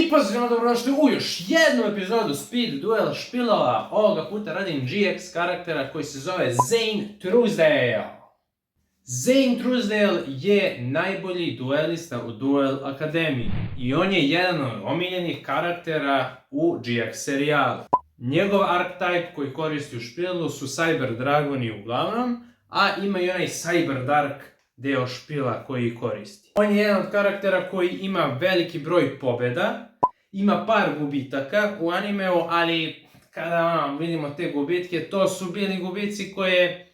I pozitivno dobrodošli u još jednu epizodu Speed Duel špilova. Ovoga puta radim GX karaktera koji se zove Zane Truesdale. Zane Truesdale je najbolji duelista u Duel Akademiji i on je jedan od omiljenih karaktera u GX serijalu. Njegov archetype koji koristi u špilu su Cyber Dragoni uglavnom, a ima i onaj Cyber Dark deo špila koji koristi. On je jedan od karaktera koji ima veliki broj pobjeda, ima par gubitaka u animeu, ali kada vidimo te gubitke, to su bili gubici koje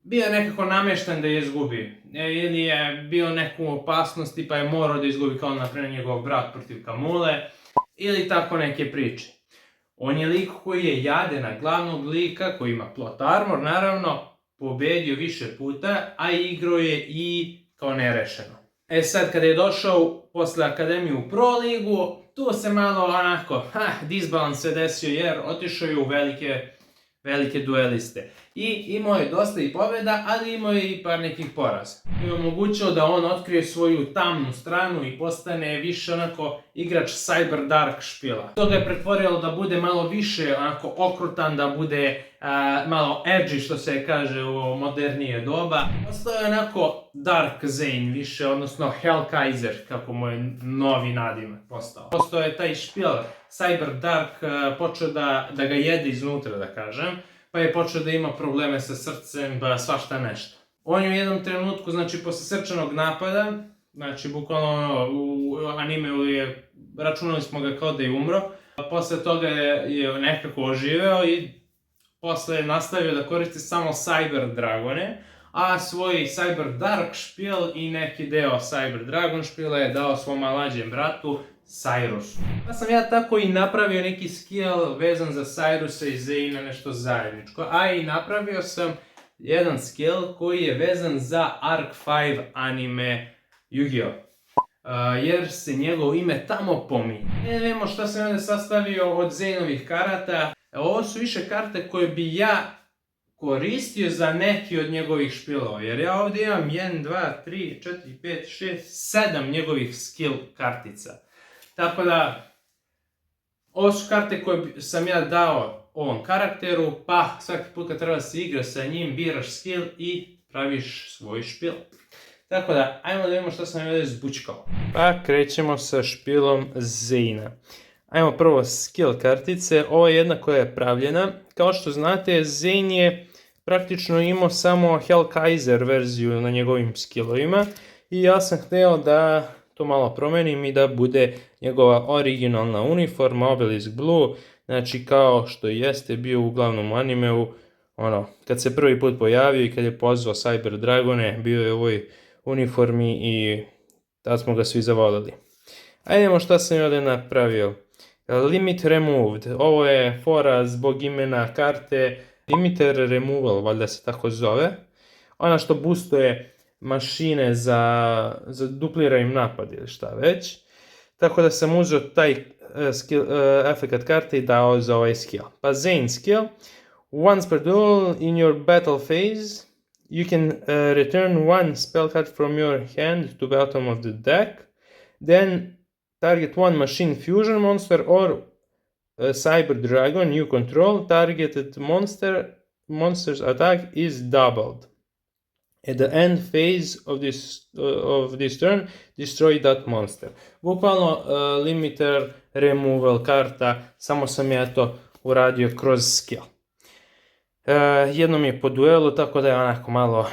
bio nekako namješten da je izgubi. Ili je bio neku opasnosti pa je morao da izgubi, kao naprimjer njegov brat protiv Kamule, ili tako neke priče. On je lik koji je jadena glavnog lika, koji ima plot armor, naravno, pobedio više puta, a igrao je i kao nerešeno. Sad kada je došao posle Akademije u Pro ligu, tu se malo onako, disbalans se desio jer otišao je u velike dueliste. I imao je dosta i pobjeda, ali imao je i par nekih poraza. I omogućio da on otkrije svoju tamnu stranu i postane više onako igrač Cyber Dark špila. To ga je pretvorilo da bude malo više onako okrutan, da bude malo edgy, što se kaže u modernije doba. Postao je onako Dark Zane više, odnosno Hellkaiser, kako mu je novi nadimak postao. Postao je taj špil Cyber Dark počeo da ga jede iznutra, da kažem, pa je počeo da ima probleme sa srcem, svašta nešto. On je u jednom trenutku, znači posle srčanog napada, znači bukvalno u animeu je, računali smo ga kao da je umro, posle toga je nekako oživeo i posle je nastavio da koristi samo Cyber Dragone, a svoj Cyber Dark špil i neki deo Cyber Dragon špila je dao svom mlađem bratu Cyrusu. Pa sam ja tako i napravio neki skill vezan za Cyrusa i Zane, nešto zajedničko, a i napravio sam jedan skill koji je vezan za Arc 5 anime Yu-Gi-Oh! Jer se njegovo ime tamo pominje. Ne vidimo šta sam ovdje sastavio od Zaneovih karata. Ovo su više karte koje bi ja koristio za neki od njegovih špilova. Jer ja ovdje imam 1, 2, 3, 4, 5, 6, 7 njegovih skill kartica. Tako da, ovo su karte koje sam ja dao ovom karakteru, pa svaki put kad treba se igra sa njim, biraš skill i praviš svoj špil. Tako da, ajmo da vidimo što sam ovdje zbučkao. Pa krećemo sa špilom Zane-a. Ajmo prvo skill kartice, ovo je jedna koja je pravljena. Kao što znate, Zane je praktično imao samo Hellkaiser verziju na njegovim skillovima i ja sam htio da to malo promenim i da bude njegova originalna uniforma, Obelisk Blue, znači kao što jeste bio u glavnom animeu, kad se prvi put pojavio i kad je pozvao Cyber Dragone, bio je u ovoj uniformi i tad smo ga svi zavolili. Ajdemo šta sam ovdje napravio. Limit Removed, ovo je fora zbog imena karte, Limiter Removal, valjda se tako zove. Ona što boostuje mašine za duplira im napad ili šta već. Tako da sam uzeo taj efekat karte i dao za ovaj skill. Pa Zane skill. Once per duel in your battle phase, you can return one spell card from your hand to bottom of the deck. Then target one machine fusion monster or Cyber Dragon you control. Targeted monster's attack is doubled. At the end phase of this turn, destroy that monster. Bukvalno limiter removal karta, samo sam ja to uradio kroz skill. Jednom je po duelu, tako da je onako malo,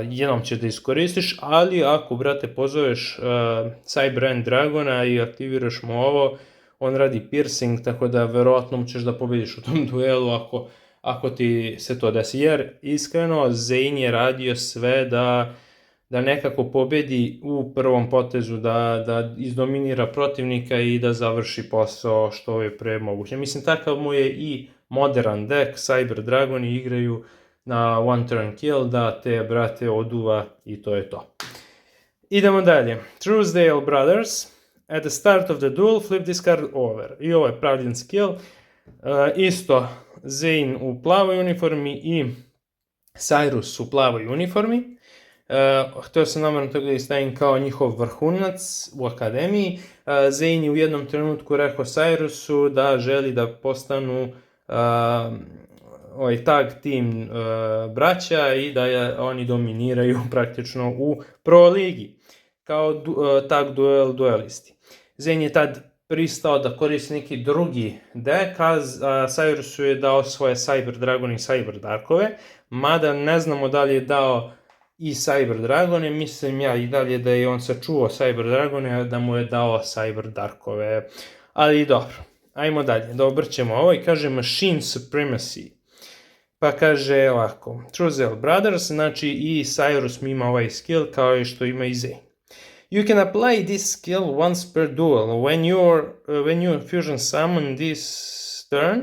jednom ćeš da iskoristiš, ali ako, brate, pozoveš Cyber Dragona i aktiviraš mu ovo, on radi piercing, tako da verovatno ćeš da pobediš u tom duelu ako ti se to desi. Jer iskreno, Zane je radio sve da nekako pobedi u prvom potezu, da izdominira protivnika i da završi posao što je pre moguće. Mislim, takav mu je i modern deck, Cyber Dragoni igraju na one turn kill, da te, brate, oduva i to je to. Idemo dalje. Truesdale Brothers. At the start of the duel, flip this card over. I ovo je pravljen skill. Isto Zane u plavoj uniformi i Cyrus u plavoj uniformi. Htio sam namjerno to da stavim kao njihov vrhunac u akademiji. Zane je u jednom trenutku rekao Cyrusu da želi da postanu tag team braća i da oni dominiraju praktično u Pro ligi kao tag duelisti. Zane je tad pristao da koristi neki drugi deck, a Cyrusu je dao svoje Cyber Dragon i Cyber Darkove, mada ne znamo da li je dao i Cyber Dragone, mislim ja i dalje da je on sačuvao Cyber Dragone, a da mu je dao Cyber Darkove, ali dobro. Ajmo dalje, da obrćemo ovo i kaže Machine Supremacy. Pa kaže ovako, Truesdale Brothers, znači i Cyrus ima ovaj skill kao i što ima i Zane. You can apply this skill once per duel. When you fusion summon this turn,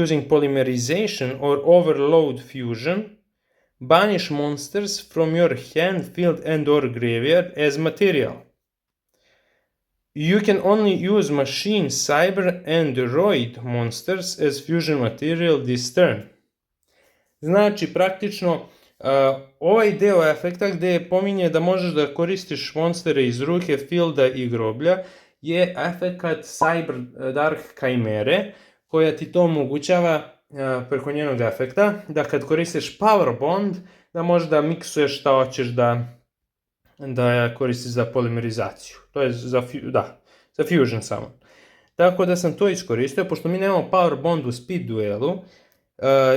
using polymerization or overload fusion, banish monsters from your hand, field and or graveyard as material. You can only use machine, cyber and roid monsters as fusion material this turn. Znači, praktično, ovaj deo efekta gde pominje da možeš da koristiš monstere iz ruke, fielda i groblja je efekat Cyber Dark Chimere, koja ti to omogućava preko njenog efekta, da kad koristiš Power Bond, da možeš da miksuješ šta hoćeš da koristiš za polimerizaciju. To je za fusion samo. Tako da sam to iskoristio, pošto mi nemamo Power Bond u speed duelu,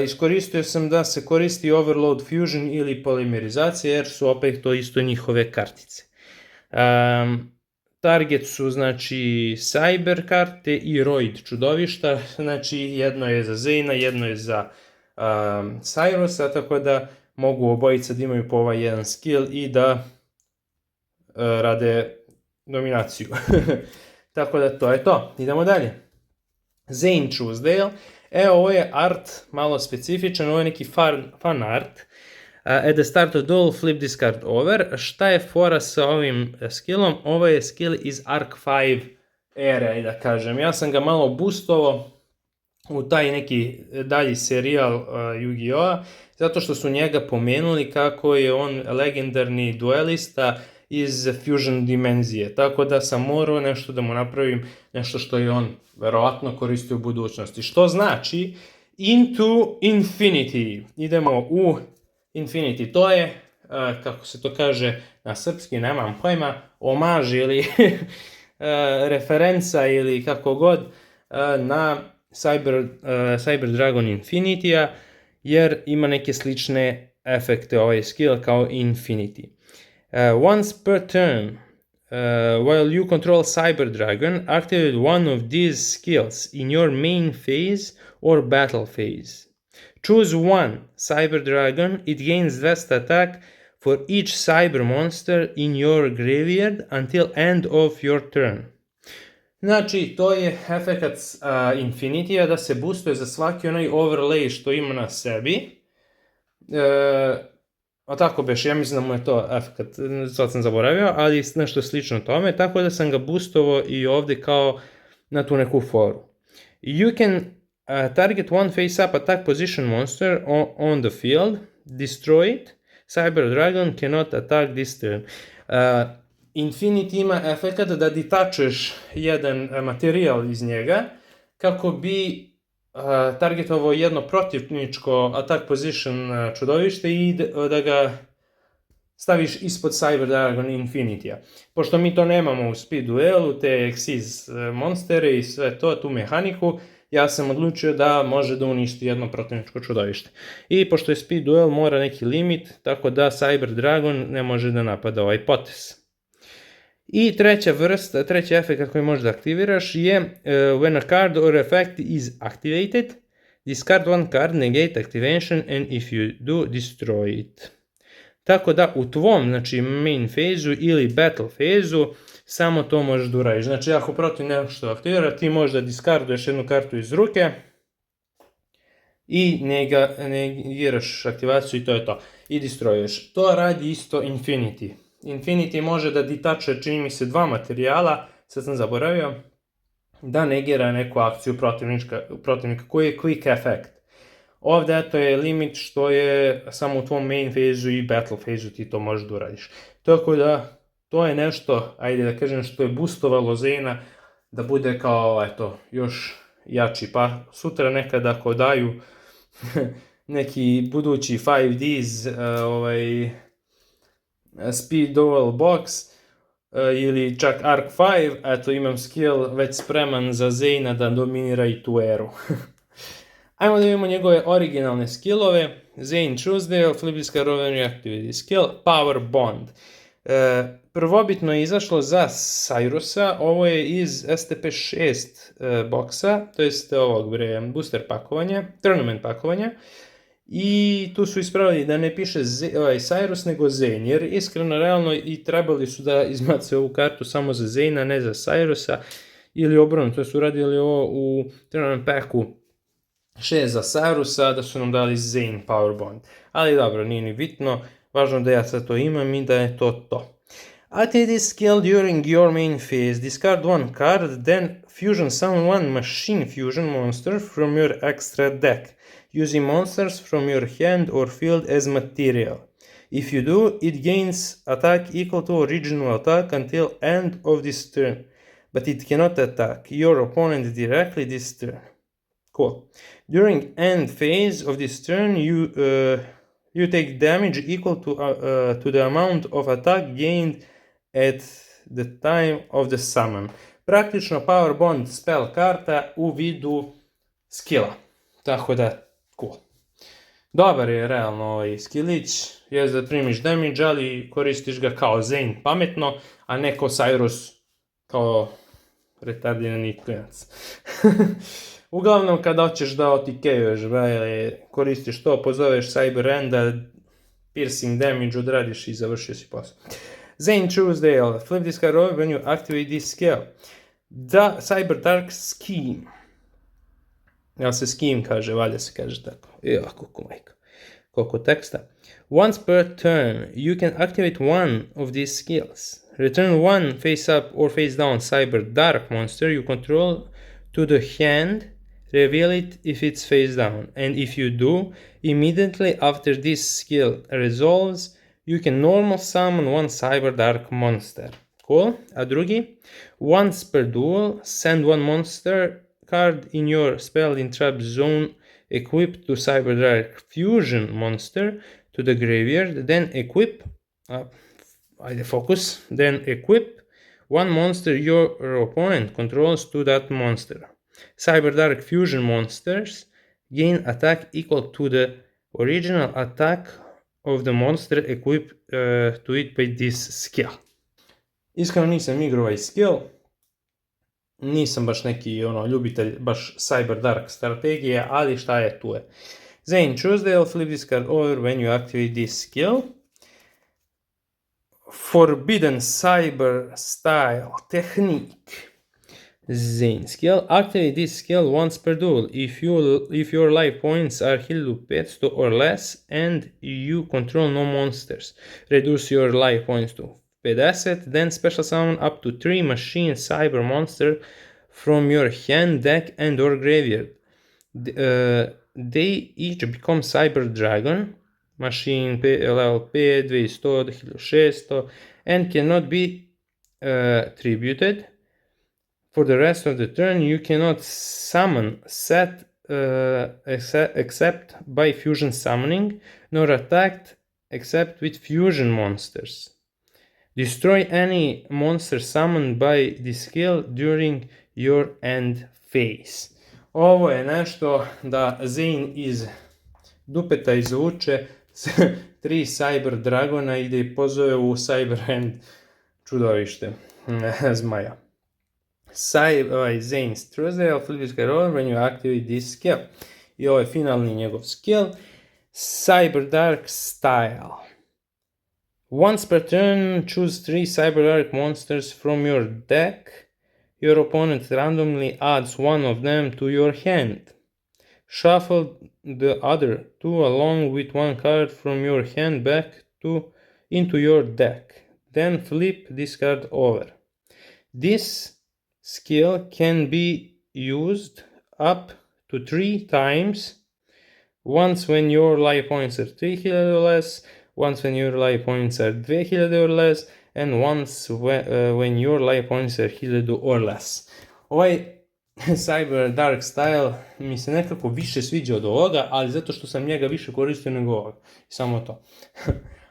iskoristio sam da se koristi Overload Fusion ili polimerizacija, jer su opet to isto njihove kartice. Target su znači Cyber karte i Roid čudovišta, znači jedno je za Zane-a, jedno je za Cyrusa, tako da mogu obojica da imaju po ovaj jedan skill i da rade dominaciju. Tako da to je to. Idemo dalje. Zane Truesdale. Ovo je art malo specifičan, ovo je neki fun art. At the start of duel, flip this card over. Šta je fora sa ovim skillom? Ovo je skill iz Arc 5 ere, da kažem. Ja sam ga malo boostovao u taj neki dalji serijal Yu-Gi-Oh! Zato što su njega pomenuli kako je on legendarni duelista iz Fusion dimenzije. Tako da sam morao nešto da mu napravim, nešto što je on verovatno koristio u budućnosti. Što znači Into Infinity. Idemo u Infinity. To je, kako se to kaže na srpski, nemam pojma, omaž ili referenca ili kako god na Cyber Dragon Infinity-a, jer ima neke slične efekte ovaj skill kao Infinity. Once per turn, while you control Cyber Dragon, activate one of these skills in your main phase or battle phase. Choose one Cyber Dragon, it gains vest attack for each Cyber monster in your graveyard until end of your turn. Znači, to je efekat Infinity-a da se boostuje za svaki onaj overlay što ima na sebi. A tako beš, ja mislim da mu je to efekat, sad sam zaboravio, ali nešto slično tome, tako da sam ga boostovao i ovdje kao na tu neku foru. You can target one face-up attack position monster on the field, destroy it, Cyber Dragon cannot attack this turn. Infinity ima efekat da detačuješ jedan materijal iz njega kako bi targetovao jedno protivničko attack position čudovište i da ga staviš ispod Cyber Dragon Infinity-a. Pošto mi to nemamo u speed duelu, te Xyz monstere i sve to, tu mehaniku, ja sam odlučio da može da uništi jedno protivničko čudovište. I pošto je speed duel, mora neki limit, tako da Cyber Dragon ne može da napada ovaj potez. I treći efekt koji možeš da aktiviraš je when a card or effect is activated, discard one card, negate activation and if you do, destroy it. Tako da u tvom, znači main phase-u ili battle phase-u samo to možeš da uradiš. Znači ako protiv nešto aktivira, ti možeš da discarduješ jednu kartu iz ruke i negiraš aktivaciju i to je to. I destroyuješ. To radi isto Infinity. Infinity može da detačuje, čini mi se, dva materijala, sad sam zaboravio, da negira neku akciju protivnika koji je quick effect. Ovdje eto je limit što je samo u tvom main phase-u i battle phase-u ti to možeš da uradiš. Tako da, to je nešto, ajde da kažem, što je boostovalo Zayna da bude kao, eto, još jači. Pa sutra nekada ako daju neki budući 5Ds, Speed Duel Box, ili čak Arc 5, eto imam skill već spreman za Zayna da dominira i tu eru. Ajmo da vidimo njegove originalne skillove. Zane Truesdale, Flip Roving Activity Skill, Power Bond. Prvobitno je izašlo za Cyrusa, ovo je iz STP6 boksa, to jest ovog booster pakovanja, tournament pakovanja. I tu su ispravili da ne piše Cyrus nego Zane, jer iskreno realno i trebali su da izbace ovu kartu samo za Zane, ne za Cyrusa, ili obrnuto, to su radili ovo u tournament packu 6 za Cyrusa, da su nam dali Zane Power Bond. Ali dobro, nije ni bitno, važno da ja sad to imam i da je to. Activate this skill during your main phase. Discard one card, then fusion summon one machine fusion monster from your extra deck, using monsters from your hand or field as material. If you do, it gains attack equal to original attack until end of this turn, but it cannot attack your opponent directly this turn. Cool. During end phase of this turn, you take damage equal to the amount of attack gained at the time of the summon. Praktično Power Bond spell karta u vidu skilla. Tako da, cool. Dobar je realno ovaj skillić, je da primiš damage, ali koristiš ga kao Zane pametno, a ne kao Cyrus kao retardirani klinac. Uglavnom kada hoćeš da otikejuješ, koristiš to, pozoveš Cyber Enda, piercing damage odradiš i završio si posao. Zane Truesdale, flip this card over when you activate this skill. Da, Cyber Dark Scheme. Jel se scheme kaže, valjda se kaže tako. Koliko teksta. Once per turn, you can activate one of these skills. Return one face up or face down Cyber Dark monster you control to the hand. Reveal it if it's face down. And if you do, immediately after this skill resolves, you can normal summon one Cyber Dark monster. Cool. A drugi, once per duel, send one monster card in your spell in trap zone equipped to Cyber Dark Fusion monster to the graveyard, then equip, then equip one monster your opponent controls to that monster. Cyber Dark Fusion monsters gain attack equal to the original attack of the monster equipped to it by this skill. Iskreno nisam igrao ovaj skill, nisam baš neki ljubitelj baš Cyber Dark strategije, ali šta je tu je. Zane Truesdale, flip this card over when you activate this skill. Forbidden Cyber Style Technique. Zane skill. Activate this skill once per duel. If your life points are healed to 500 or less and you control no monsters, reduce your life points to 50, then special summon up to 3 machine cyber monster from your hand, deck and or graveyard. They each become Cyber Dragon, machine level 5, 2100, 1600, and cannot be tributed. For the rest of the turn, you cannot summon set except by fusion summoning, nor attacked except with fusion monsters. Destroy any monster summoned by this skill during your end phase. Ovo je nešto da Zane iz dupeta izvuče 3 Cyber Dragona i da ih pozove u Cyber End čudovište zmaja. Zane Truesdale, flip this card over when you activate this skill. I ovo je finalni njegov skill. Cyber Dark Style. Once per turn, choose 3 Cyber Dark monsters from your deck. Your opponent randomly adds one of them to your hand. Shuffle the other 2 along with one card from your hand back into your deck. Then flip this card over. This skill can be used up to 3 times once when your life points are 3000 or less, once when your life points are 2000 or less, and once when your life points are 1000 or less. Ovaj Cyber Dark Style mi se nekako više sviđa od ovoga, ali zato što sam njega više koristio nego ovoga. Samo to.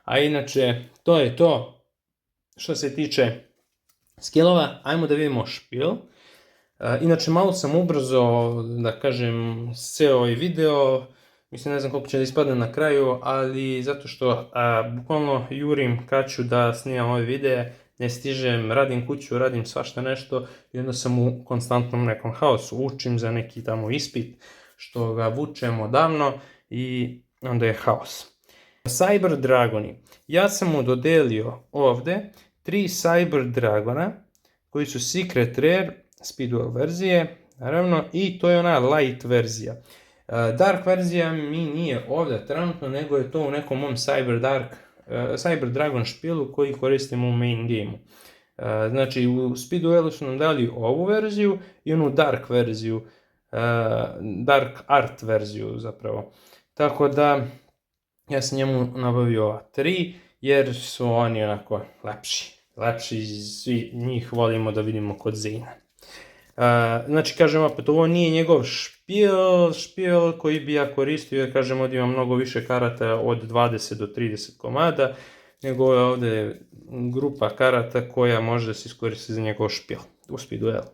A inače, to je to što se tiče skillova. Ajmo da vidimo špil. Inače, malo sam ubrzao, da kažem, sve ovaj video. Mislim, ne znam koliko će da ispadne na kraju, ali zato što bukvalno jurim kad ću da snimam ove videe, ne stižem, radim kuću, radim svašta nešto i onda sam u konstantnom nekom haosu, učim za neki tamo ispit, što ga vučem odavno i onda je haos. Cyber Dragoni. Ja sam mu dodelio ovde 3 Cyber Dragona koji su Secret Rare, Speedwell verzije, naravno, i to je ona light verzija. Dark verzija mi nije ovdje trenutno, nego je to u nekom mom Cyber Dragon špilu koji koristim u main gameu. Znači, u Speedwellu su nam dali ovu verziju i onu Dark verziju, Dark Art verziju zapravo. Tako da, ja sam njemu nabavio ova 3, jer su oni onako lepši, svi njih volimo da vidimo kod Zayna. Znači, kažem opet, ovo nije njegov špil koji bi ja koristio, jer kažem, ovdje ima mnogo više karata od 20 do 30 komada, nego je ovdje grupa karata koja može da se iskoristi za njegov špil u Speedwellu.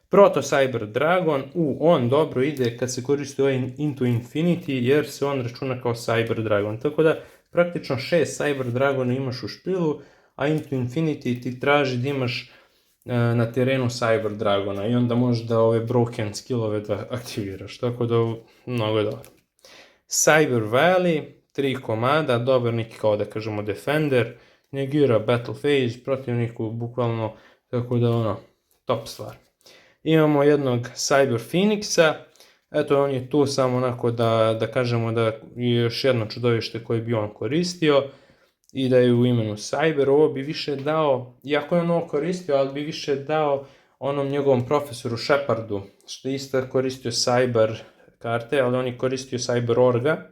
Proto Cyber Dragon, on dobro ide kad se koristi ovaj Into Infinity, jer se on računa kao Cyber Dragon, tako da praktično 6 Cyber Dragona imaš u špilu, a Into Infinity ti traži da imaš na terenu Cyber Dragona i onda možeš da ove broken skillove da aktiviraš, tako da mnogo je dobro. Cyber Valley, 3 komada, dobar neki kao da kažemo Defender, negira Battle Phase protivniku bukvalno, tako da ono, top stvar. Imamo jednog Cyber Phoenixa, eto on je tu samo onako da kažemo da je još jedno čudovište koje bi on koristio i da je u imenu Cyber. Ovo bi više dao, iako je on ovo koristio, ali bi više dao onom njegovom profesoru Shepardu, što je isto koristio Cyber karte, ali on je koristio Cyber Orga,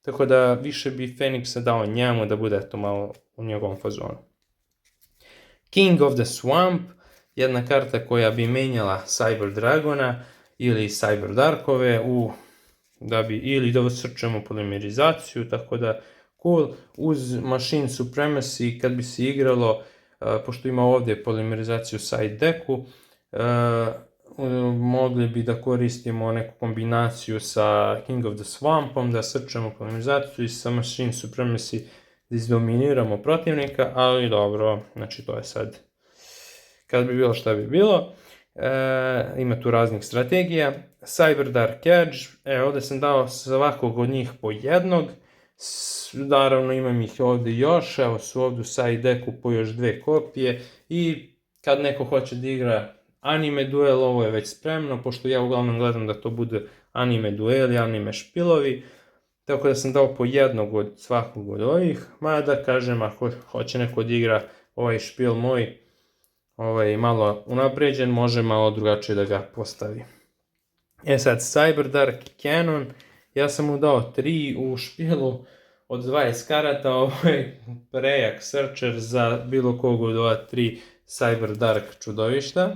tako da više bi Phoenixa dao njemu da bude to malo u njegovom fazonu. King of the Swamp, jedna karta koja bi menjala Cyber Dragona ili Cyber Darkove ili da srčemo polimerizaciju, tako da cool. Uz Machine Supremacy kad bi se igralo, pošto ima ovdje polimerizaciju side decku, mogli bi da koristimo neku kombinaciju sa King of the Swampom, da srčemo polimerizaciju i sa Machine Supremacy da izdominiramo protivnika, ali dobro, znači to je sad kad bi bilo šta bi bilo. Ima tu raznih strategija. Cyber Dark Edge, ovdje sam dao svakog od njih po jednog, naravno imam ih ovdje još, evo su ovdje u side decku po još 2 kopije i kad neko hoće da igra anime duel, ovo je već spremno, pošto ja uglavnom gledam da to bude anime dueli, anime špilovi, tako da sam dao po jednog od svakog od ovih, mada kažem ako hoće neko da igra ovaj špil moj, malo unapređen, može malo drugačije da ga postavi. Sad, Cyber Dark Cannon, ja sam mu dao 3 u špilu od 20 karata, ovo je prejak searcher za bilo kog od ova 3 Cyber Dark čudovišta.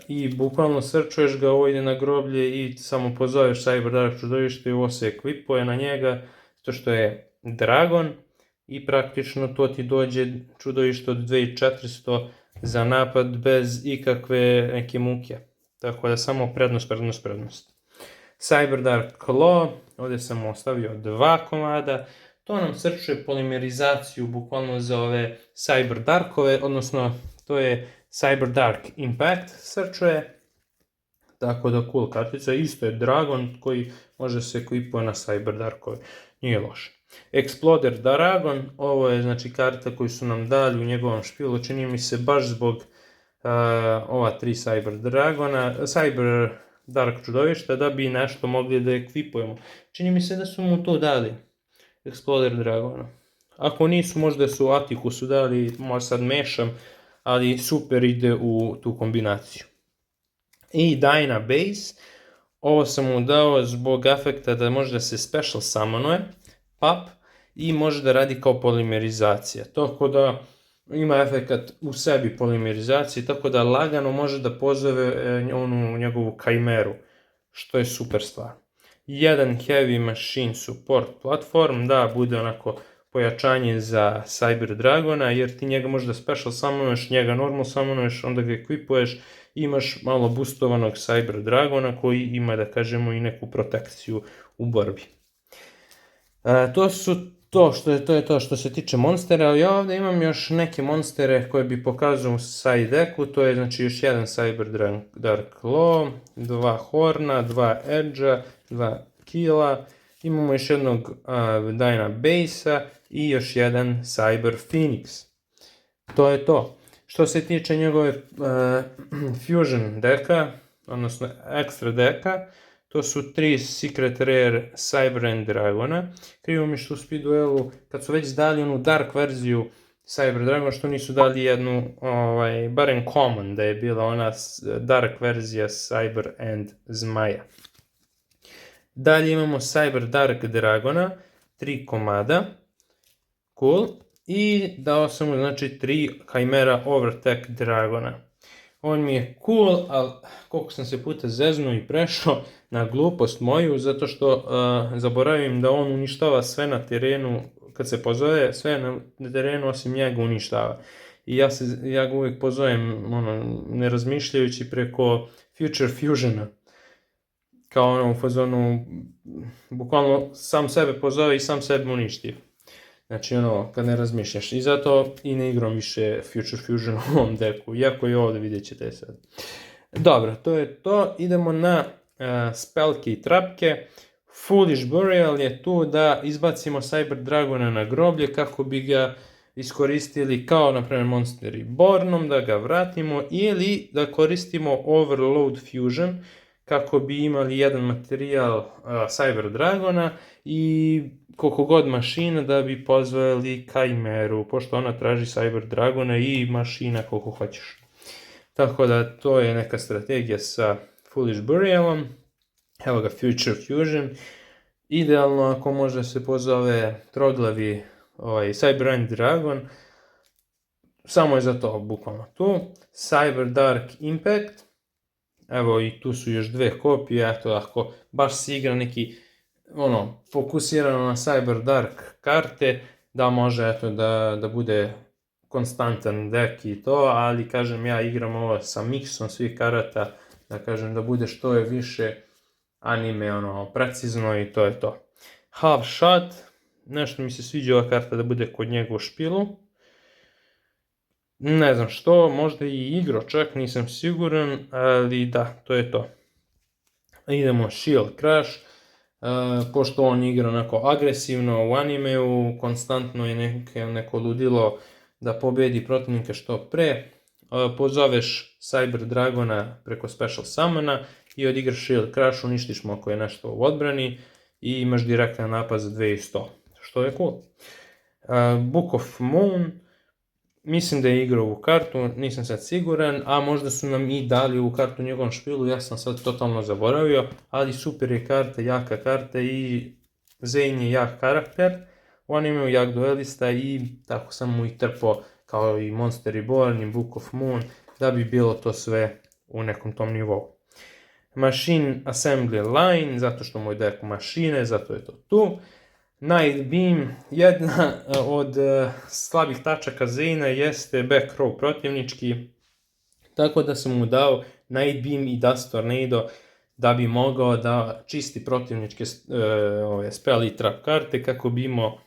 I bukvalno searchuješ ga, ovo ide na groblje i samo pozoveš Cyber Dark čudovište i ovo se ekvipuje na njega, to što je Dragon. I praktično to ti dođe čudovište od 2400 za napad bez ikakve neke muke. Tako da samo prednost. Cyber Dark Claw, ovdje sam ostavio 2 komada. To nam srčuje polimerizaciju bukvalno za ove Cyber Darkove, odnosno to je Cyber Dark Impact srčuje. Tako da cool kartica, isto je Dragon koji može se ekvipuje na Cyber Darkove, nije loše. Exploder Dragon, ovo je znači karta koju su nam dali u njegovom špilu, čini mi se baš zbog ova 3 Cyber Dragona, Cyber Dark čudovišta, da bi nešto mogli da ekvipujemo. Čini mi se da su mu to dali, Exploder Dragona. Ako nisu, možda su Atikusu dali, možda sad mešam, ali super ide u tu kombinaciju. I Dyna Base, Ovo sam mu dao zbog efekta da može da se special summonuje, pap, i može da radi kao polimerizacija. Tako da ima efekat u sebi polimerizacije, tako da lagano može da pozove onu njegovu kajmeru, što je super stvar. Jedan Heavy Machine Support platform, da bude onako pojačanje za Cyber Dragona, jer ti njega možeš da special summonuješ, njega normal summonuješ, onda ga equipuješ, imaš malo boostovanog Cyber Dragona koji ima, da kažemo, i neku protekciju u borbi. To je to što se tiče monstera, ali ja ovdje imam još neke monstere koje bi pokazao u side decku, to je znači još jedan Cyber Dark Claw, 2 Horna, 2 Edge-a, 2 Killa, imamo još jednog Dyna Base-a i još jedan Cyber Phoenix. To je to. Što se tiče njegove Fusion deka, odnosno Extra deka, to su 3 Secret Rare Cyber End Dragona. Krivo mi što u Speed Duelu, kad su već dali onu Dark verziju Cyber Dragona, što nisu dali jednu, barem Common, da je bila ona Dark verzija Cyber End Zmaja. Dalje imamo Cyber Dark Dragona, 3 komada, cool, i dao sam mu znači 3 Chimera Overtech Dragona. On mi je cool, ali koliko sam se puta zeznuo i prešao na glupost moju, zato što zaboravim da on uništava sve na terenu, kad se pozove, sve na terenu osim njega uništava. I ja ga uvijek pozovem, ne razmišljajući preko Future Fusiona. Kao u fazonu, bukvalno sam sebe pozove i sam sebe uništi. Znači kad ne razmišljaš. I zato i ne igram više Future Fusion u ovom deku, iako i ovdje vidjet ćete sad. Dobro, to je to. Idemo na spelke i trapke. Foolish Burial je tu da izbacimo Cyber Dragona na groblje kako bi ga iskoristili kao na primjer Monster Rebornom, da ga vratimo, ili da koristimo Overload Fusion kako bi imali jedan materijal Cyber Dragona i koliko god mašina da bi pozvali Chimeru, pošto ona traži Cyber Dragona i mašina koliko hoćeš. Tako da to je neka strategija sa Foolish Burialom. Evo ga Future Fusion. Idealno ako može se pozove troglavi Cyber End Dragon. Samo je za to bukvalno tu. Cyber Dark Impact. Evo i tu su još 2 kopije, eto ako baš se igra neki fokusirano na Cyber Dark karte, da može eto da bude konstantan deck i to, ali kažem ja igram ovo sa miksom svih karata, da kažem da bude što je više anime precizno i to je to. Half Shot, nešto mi se sviđa ova karta da bude kod njega u špilu. Ne znam što, možda i igro čak, nisam siguran, ali da, to je to. Idemo Shield Crash, pošto on igra onako agresivno u animeu, konstantno je neko ludilo da pobedi protivnika što pre. Pozoveš Cyber Dragona preko Special Summona i odigraš Shield Crash, uništiš mu ako je nešto u odbrani i imaš direktan napad za 2100, što je cool. Book of Moon, mislim da je igrao ovu kartu, nisam sad siguran, a možda su nam i dali ovu kartu u njegovom špilu, ja sam sad totalno zaboravio, ali super je karta, jaka karta i Zane je jak karakter, on imaju jak duelista i tako sam mu i trpao kao i Monster Reborn i Book of Moon, da bi bilo to sve u nekom tom nivou. Machine Assembly Line, zato što mu je deck mašine, zato je to tu. Night Beam, jedna od slabih tačaka Zane-a jeste back row protivnički, tako da sam mu dao Night Beam i Dust Tornado da bi mogao da čisti protivničke spell i trap karte kako bi imao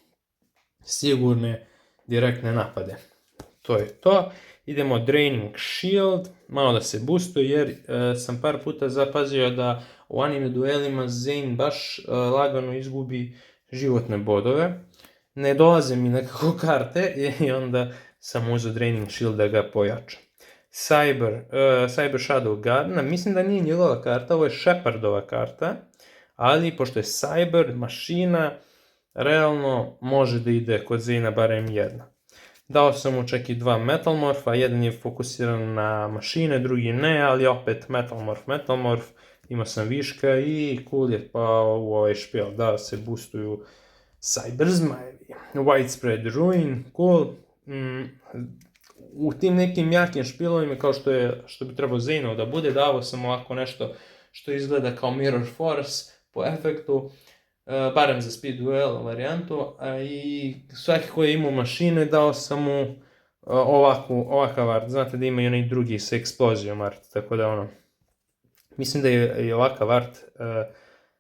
sigurne direktne napade. To je to. Idemo Draining Shield, malo da se boostuje jer sam par puta zapazio da u anime duelima Zane baš lagano izgubi životne bodove. Ne dolaze mi nekako karte i onda sam uzeo Draining Shield da ga pojača. Cyber Shadow Garden, mislim da nije njegova karta, ovo je Shepardova karta, ali pošto je Cyber mašina, realno može da ide kod Zane-a barem jedna. Dao sam mu čak i 2 Metal Morpha, jedan je fokusiran na mašine, drugi ne, ali opet Metal Morph, imao sam viška i cool je pao u ovaj špijel da se boostuju cyber zmajevi. Widespread ruin, cool. U tim nekim jakim špilovima kao što bi trebao Zainov da bude, davo sam ovako nešto što izgleda kao Mirror Force po efektu, barem za Speed Duel varijantu, i svaki koji je imao mašine dao sam mu ovakav art. Znate da ima i onaj drugi sa eksplozijom art, tako da mislim da je ovakav art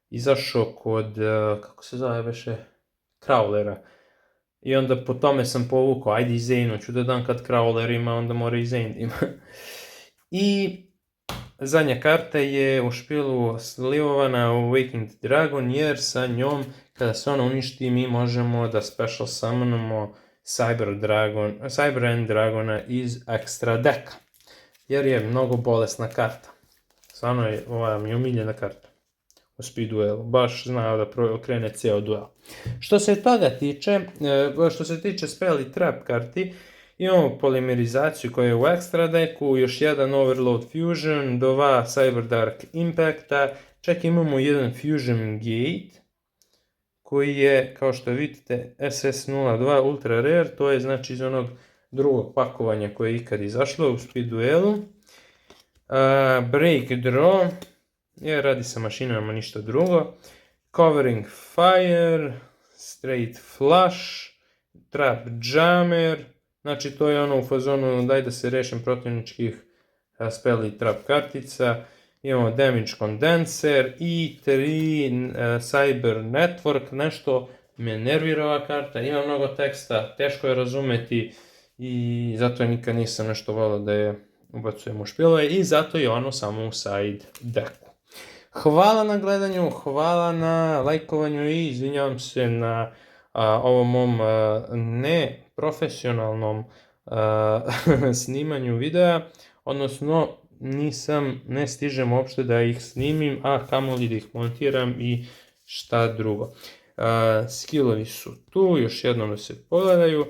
izašao kod, kako se zove veše, Crawlera. I onda po tome sam povukao, ajde i Zainu ću da dam kad Crawler ima, onda mora i Zain ima. I zadnja karta je u špilu slivovana Awakened Dragon, jer sa njom, kada se ona uništi, mi možemo da special summonamo Cyber End Dragona iz extra deka. Jer je mnogo bolesna karta. Stvarno je, ova mi je omiljena karta u Speed Duelu, baš znao da okrene ceo duel. Što se toga tiče, što se tiče spell i trap karti, imamo polimerizaciju koja je u extra deku, još jedan Overload Fusion, 2 Cyber Dark Impacta, čak imamo jedan Fusion Gate, koji je, kao što vidite, SS02 Ultra Rare, to je znači iz onog drugog pakovanja koje je ikad izašlo u Speed Duelu. Break Draw, jer radi sa mašinama ništa drugo. Covering Fire, Straight Flush, Trap Jammer, znači to je ono u fazonu daj da se rešim protivničkih spell i trap kartica. Imamo Damage Condenser i 3 Cyber Network, nešto me nervira ova karta, ima mnogo teksta, teško je razumeti i zato je nikad nisam nešto volio da je ubacujem u špilove i zato je ono samo u side deku. Hvala na gledanju, hvala na lajkovanju i izvinjavam se na ovom mom neprofesionalnom snimanju videa, odnosno ne stižem uopšte da ih snimim, a kamoli da ih montiram i šta drugo. Skillovi su tu, još jednom da se pogledaju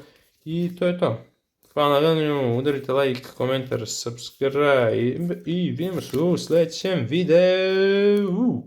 i to je to. Hvala na gledanju, udarite like, komentar, subscribe i vidimo se u sledećem videu.